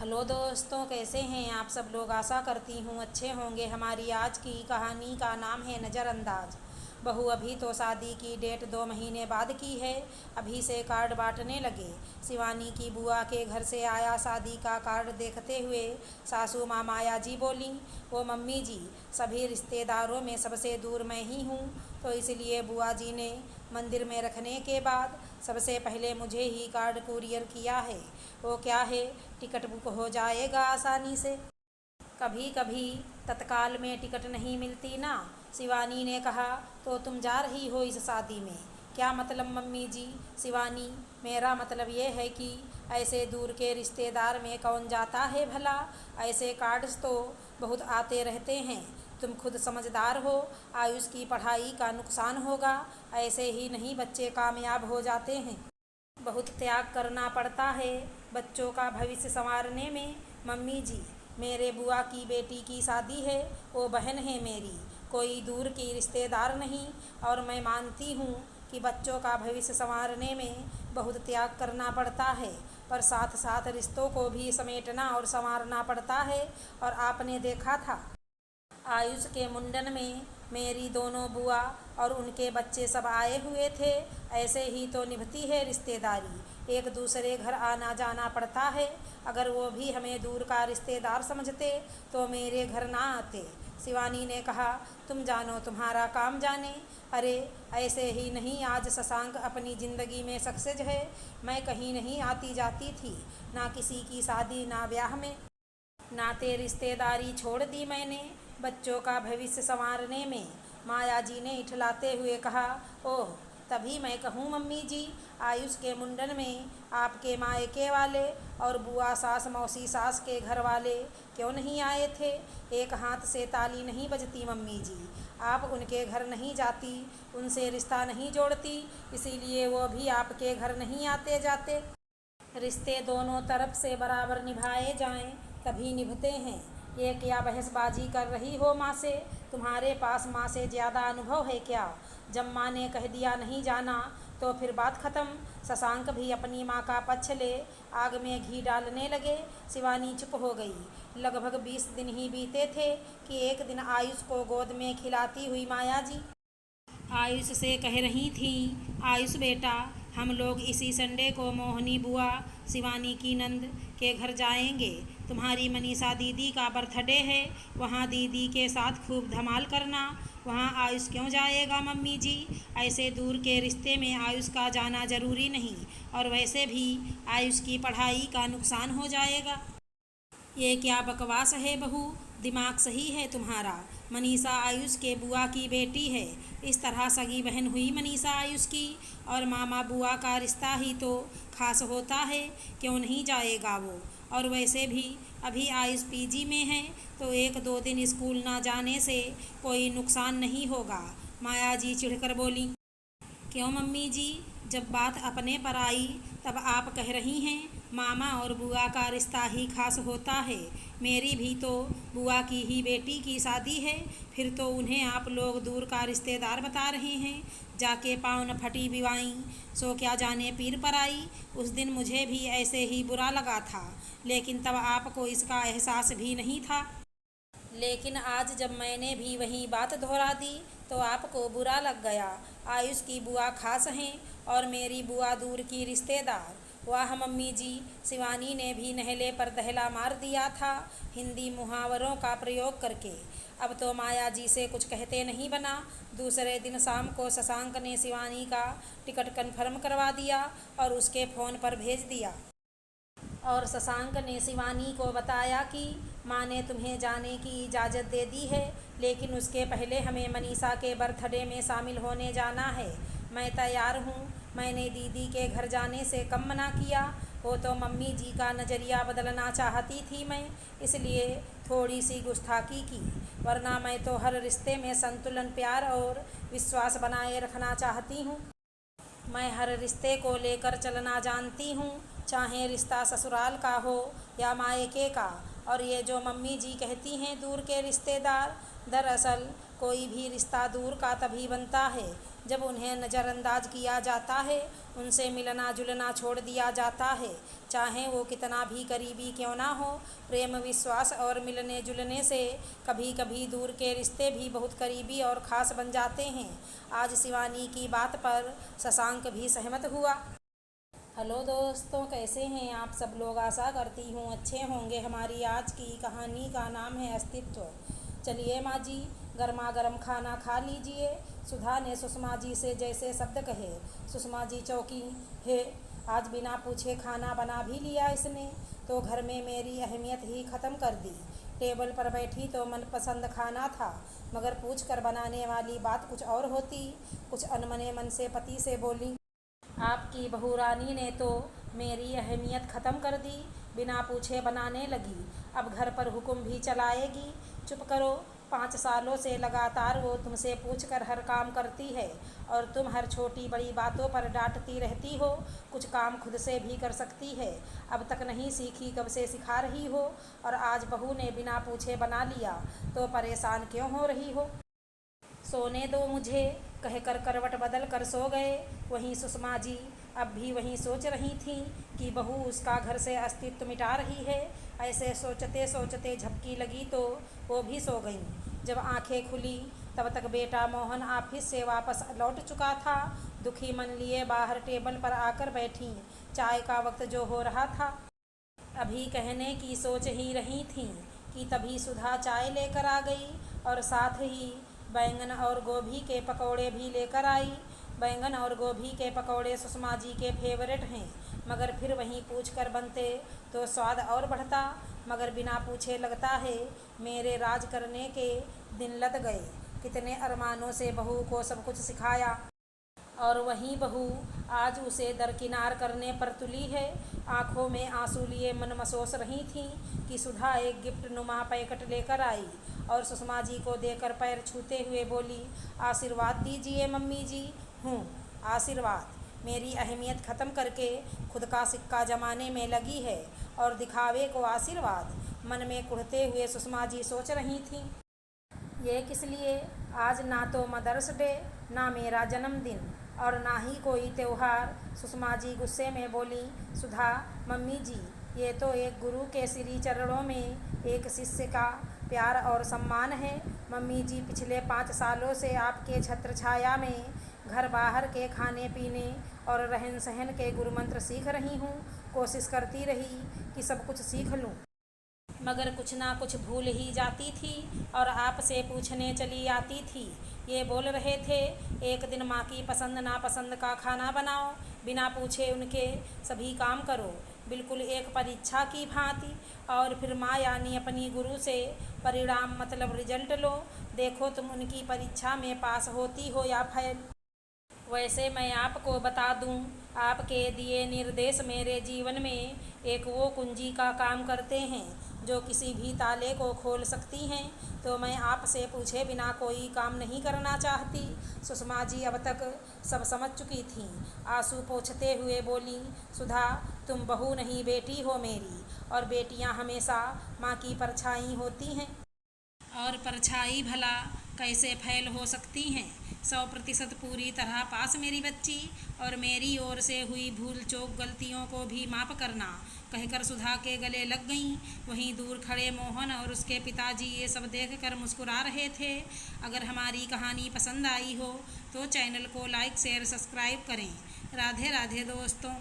Hello दोस्तों, कैसे हैं आप सब लोग। आशा करती हूँ अच्छे होंगे। हमारी आज की कहानी का नाम है नज़रअंदाज। बहू अभी तो शादी की डेट 2 महीने बाद की है, अभी से कार्ड बांटने लगे। शिवानी की बुआ के घर से आया शादी का कार्ड देखते हुए सासू माँ माया जी बोली, वो मम्मी जी, सभी रिश्तेदारों में सबसे दूर मैं ही हूँ, तो इसलिए बुआ जी ने मंदिर में रखने के बाद सबसे पहले मुझे ही कार्ड कुरियर किया है। वो क्या है, टिकट बुक हो जाएगा आसानी से। कभी कभी तत्काल में टिकट नहीं मिलती ना। शिवानी ने कहा, तो तुम जा रही हो इस शादी में? क्या मतलब मम्मी जी? शिवानी, मेरा मतलब ये है कि ऐसे दूर के रिश्तेदार में कौन जाता है भला। ऐसे कार्ड्स तो बहुत आते रहते हैं। तुम खुद समझदार हो, आयुष की पढ़ाई का नुकसान होगा। ऐसे ही नहीं बच्चे कामयाब हो जाते हैं। बहुत त्याग करना पड़ता है बच्चों का भविष्य संवारने में। मम्मी जी, मेरे बुआ की बेटी की शादी है, वो बहन है मेरी, कोई दूर की रिश्तेदार नहीं। और मैं मानती हूँ कि बच्चों का भविष्य संवारने में बहुत त्याग करना पड़ता है, पर साथ साथ रिश्तों को भी समेटना और संवारना पड़ता है। और आपने देखा था आयुष के मुंडन में मेरी दोनों बुआ और उनके बच्चे सब आए हुए थे। ऐसे ही तो निभती है रिश्तेदारी, एक दूसरे घर आना जाना पड़ता है। अगर वो भी हमें दूर का रिश्तेदार समझते तो मेरे घर ना आते। शिवानी ने कहा, तुम जानो तुम्हारा काम जाने। अरे ऐसे ही नहीं, आज शशांक अपनी ज़िंदगी में सक्सेस है। मैं कहीं नहीं आती जाती थी, ना किसी की शादी ना ब्याह में। नाते रिश्तेदारी छोड़ दी मैंने बच्चों का भविष्य संवारने में। माया जी ने इठलाते हुए कहा, ओह, तभी मैं कहूँ मम्मी जी, आयुष के मुंडन में आपके मायके वाले और बुआ सास मौसी सास के घर वाले क्यों नहीं आए थे? एक हाथ से ताली नहीं बजती मम्मी जी। आप उनके घर नहीं जाती, उनसे रिश्ता नहीं जोड़ती, इसीलिए वो भी आपके घर नहीं आते जाते। रिश्ते दोनों तरफ से बराबर निभाए जाएं तभी निभते हैं। ये क्या बहसबाजी कर रही हो माँ से? तुम्हारे पास माँ से ज़्यादा अनुभव है क्या? जब माँ ने कह दिया नहीं जाना तो फिर बात ख़त्म। शशांक भी अपनी माँ का पक्ष ले आग में घी डालने लगे। शिवानी चुप हो गई। लगभग 20 दिन ही बीते थे कि एक दिन आयुष को गोद में खिलाती हुई माया जी आयुष से कह रही थी, आयुष बेटा, हम लोग इसी संडे को मोहनी बुआ शिवानी की नंद के घर जाएंगे। तुम्हारी मनीषा दीदी का बर्थडे है, वहाँ दीदी के साथ खूब धमाल करना। वहाँ आयुष क्यों जाएगा मम्मी जी? ऐसे दूर के रिश्ते में आयुष का जाना ज़रूरी नहीं, और वैसे भी आयुष की पढ़ाई का नुकसान हो जाएगा। ये क्या बकवास है बहू, दिमाग सही है तुम्हारा? मनीषा आयुष के बुआ की बेटी है, इस तरह सगी बहन हुई मनीषा आयुष की। और मामा बुआ का रिश्ता ही तो खास होता है, क्यों नहीं जाएगा वो? और वैसे भी अभी आयुष पीजी में है, तो 1-2 दिन स्कूल ना जाने से कोई नुकसान नहीं होगा। माया जी चिढ़कर बोली, क्यों मम्मी जी, जब बात अपने पर आई तब आप कह रही हैं मामा और बुआ का रिश्ता ही खास होता है। मेरी भी तो बुआ की ही बेटी की शादी है, फिर तो उन्हें आप लोग दूर का रिश्तेदार बता रहे हैं। जाके पाँव न फटी बिवाई, सो क्या जाने पीर पर आई। उस दिन मुझे भी ऐसे ही बुरा लगा था, लेकिन तब आपको इसका एहसास भी नहीं था। लेकिन आज जब मैंने भी वही बात दोहरा दी तो आपको बुरा लग गया। आयुष की बुआ खास हैं और मेरी बुआ दूर की रिश्तेदार। वाह मम्मी जी, शिवानी ने भी नहले पर दहला मार दिया था हिंदी मुहावरों का प्रयोग करके। अब तो माया जी से कुछ कहते नहीं बना। दूसरे दिन शाम को शशांक ने शिवानी का टिकट कन्फर्म करवा दिया और उसके फ़ोन पर भेज दिया। और शशांक ने शिवानी को बताया कि माँ ने तुम्हें जाने की इजाज़त दे दी है, लेकिन उसके पहले हमें मनीषा के बर्थडे में शामिल होने जाना है। मैं तैयार हूँ। मैंने दीदी के घर जाने से कम मना किया। वो तो मम्मी जी का नज़रिया बदलना चाहती थी मैं, इसलिए थोड़ी सी गुस्ताखी की, वरना मैं तो हर रिश्ते में संतुलन, प्यार और विश्वास बनाए रखना चाहती हूँ। मैं हर रिश्ते को लेकर चलना जानती हूँ, चाहे रिश्ता ससुराल का हो या मायके का। और ये जो मम्मी जी कहती हैं दूर के रिश्तेदार, दरअसल कोई भी रिश्ता दूर का तभी बनता है जब उन्हें नज़रअंदाज किया जाता है, उनसे मिलना जुलना छोड़ दिया जाता है, चाहे वो कितना भी करीबी क्यों ना हो। प्रेम, विश्वास और मिलने जुलने से कभी कभी दूर के रिश्ते भी बहुत करीबी और ख़ास बन जाते हैं। आज शिवानी की बात पर शशांक भी सहमत हुआ। हेलो दोस्तों, कैसे हैं आप सब लोग? आशा करती हूँ अच्छे होंगे। हमारी आज की कहानी का नाम है अस्तित्व। चलिए माँ जी, गर्मा गर्म खाना खा लीजिए। सुधा ने सुषमा जी से जैसे शब्द कहे। सुषमा जी चौंकी। है, आज बिना पूछे खाना बना भी लिया इसने, तो घर में मेरी अहमियत ही ख़त्म कर दी। टेबल पर बैठी तो मनपसंद खाना था, मगर पूछ कर बनाने वाली बात कुछ और होती। कुछ अनमने मन से पति से बोली, आपकी बहू रानी ने तो मेरी अहमियत ख़त्म कर दी, बिना पूछे बनाने लगी, अब घर पर हुक्म भी चलाएगी। चुप करो, 5 सालों से लगातार वो तुमसे पूछ कर हर काम करती है और तुम हर छोटी बड़ी बातों पर डांटती रहती हो। कुछ काम खुद से भी कर सकती है, अब तक नहीं सीखी, कब से सिखा रही हो, और आज बहू ने बिना पूछे बना लिया तो परेशान क्यों हो रही हो? सोने दो मुझे, कहकर करवट बदल कर सो गए। वहीं सुषमा जी अब भी वहीं सोच रही थीं कि बहू उसका घर से अस्तित्व मिटा रही है। ऐसे सोचते सोचते झपकी लगी तो वो भी सो गईं। जब आंखें खुली तब तक बेटा मोहन ऑफिस से वापस लौट चुका था। दुखी मन लिए बाहर टेबल पर आकर बैठी। चाय का वक्त जो हो रहा था, अभी कहने की सोच ही रही थीं कि तभी सुधा चाय लेकर आ गई और साथ ही बैंगन और गोभी के पकौड़े भी लेकर आई। बैंगन और गोभी के पकौड़े सुषमा जी के फेवरेट हैं, मगर फिर वहीं पूछकर बनते तो स्वाद और बढ़ता। मगर बिना पूछे लगता है मेरे राज करने के दिन लद गए। कितने अरमानों से बहू को सब कुछ सिखाया, और वहीं बहू आज उसे दरकिनार करने पर तुली है। आंखों में आंसू लिए मन मसोस रही थी कि सुधा एक गिफ्ट नुमा पैकेट लेकर आई और सुषमा जी को देकर पैर छूते हुए बोली, आशीर्वाद दीजिए मम्मी जी। आशीर्वाद? मेरी अहमियत ख़त्म करके खुद का सिक्का जमाने में लगी है और दिखावे को आशीर्वाद? मन में कुढ़ते हुए सुषमा जी सोच रही थीं, ये किस लिए? आज ना तो मदर्स डे, ना मेरा जन्मदिन और ना ही कोई त्यौहार। सुषमा जी गुस्से में बोली, सुधा मम्मी जी, ये तो एक गुरु के श्री चरणों में एक शिष्य का प्यार और सम्मान है। मम्मी जी, पिछले 5 सालों से आपके छत्र छाया में घर बाहर के खाने पीने और रहन सहन के गुरु मंत्र सीख रही हूँ। कोशिश करती रही कि सब कुछ सीख लूँ, मगर कुछ ना कुछ भूल ही जाती थी और आपसे पूछने चली आती थी। ये बोल रहे थे, एक दिन माँ की पसंद नापसंद का खाना बनाओ, बिना पूछे उनके सभी काम करो, बिल्कुल एक परीक्षा की भांति, और फिर माँ यानी अपनी गुरु से परिणाम मतलब रिजल्ट लो। देखो तुम उनकी परीक्षा में पास होती हो या फेल। वैसे मैं आपको बता दूं, आपके दिए निर्देश मेरे जीवन में एक वो कुंजी का काम करते हैं जो किसी भी ताले को खोल सकती हैं, तो मैं आपसे पूछे बिना कोई काम नहीं करना चाहती। सुषमा जी अब तक सब समझ चुकी थीं। आंसू पोंछते हुए बोली, सुधा तुम बहू नहीं बेटी हो मेरी, और बेटियां हमेशा माँ की परछाई होती हैं। और परछाई भला कैसे फैल हो सकती हैं? 100% पूरी तरह पास मेरी बच्ची, और मेरी ओर से हुई भूल चूक गलतियों को भी माफ़ करना, कहकर सुधा के गले लग गईं। वहीं दूर खड़े मोहन और उसके पिताजी ये सब देखकर मुस्कुरा रहे थे। अगर हमारी कहानी पसंद आई हो तो चैनल को लाइक शेयर सब्सक्राइब करें। राधे राधे दोस्तों।